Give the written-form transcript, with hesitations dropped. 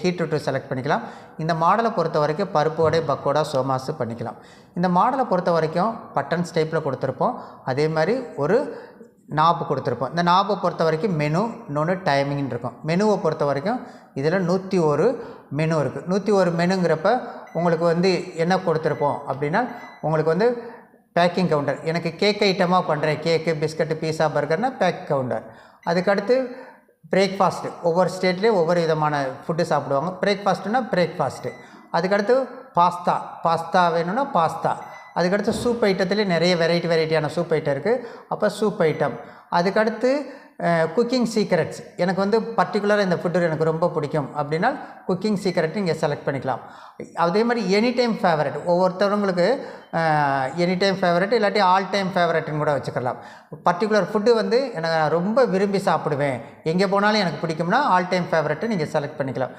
ஹீட்ரூட்டு select பண்ணிக்கலாம். இந்த மாடலை பொறுத்த வரைக்கும் பருப்பு வடை, பக்கோடா, சோமாஸு பண்ணிக்கலாம். இந்த மாடலை பொறுத்த வரைக்கும் பட்டன்ஸ் டைப்பில் கொடுத்துருப்போம். அதே மாதிரி ஒரு நாபு கொடுத்துருப்போம். இந்த நாபை பொறுத்த வரைக்கும் மெனு, இன்னொன்று டைமிங்னு இருக்கும். மெனுவை பொறுத்த வரைக்கும் இதில் 101 மெனு இருக்குது. 101 மெனுங்கிறப்ப உங்களுக்கு வந்து என்ன கொடுத்துருப்போம் அப்படின்னா, உங்களுக்கு வந்து பேக்கிங் கவுண்டர். எனக்கு கேக் ஐட்டமாக பண்ணுறேன், கேக்கு, பிஸ்கட்டு, பீஸா, பர்கர்னால் பேக் கவுண்டர். அதுக்கடுத்து பிரேக்ஃபாஸ்ட்டு, ஒவ்வொரு ஸ்டேட்லேயும் ஒவ்வொரு விதமான ஃபுட்டு சாப்பிடுவாங்க. பிரேக்ஃபாஸ்ட்டுனா பிரேக்ஃபாஸ்ட்டு. அதுக்கடுத்து பாஸ்தா வேணும்னா பாஸ்தா. அதுக்கடுத்து சூப் ஐட்டத்துலேயே நிறைய வெரைட்டியான சூப் ஐட்டம் இருக்குது. அப்போ சூப் ஐட்டம். அதுக்கடுத்து குக்கிங் சீக்ரெட்ஸ். எனக்கு வந்து பர்டிகுலராக இந்த ஃபுட்டு எனக்கு ரொம்ப பிடிக்கும் அப்படின்னா குக்கிங் சீக்ரெட் இங்கே செலக்ட் பண்ணிக்கலாம். அதே மாதிரி எனி டைம் ஃபேவரட். ஒவ்வொருத்தவங்களுக்கு எனி டைம் ஃபேவரட் இல்லாட்டி ஆல் டைம் ஃபேவரட்னு கூட வச்சுக்கலாம். பர்டிகுலர் ஃபுட்டு வந்து எனக்கு ரொம்ப விரும்பி சாப்பிடுவேன், எங்கே போனாலும் எனக்கு பிடிக்கும்னா ஆல் டைம் ஃபேவரட்டு நீங்கள் செலக்ட் பண்ணிக்கலாம்.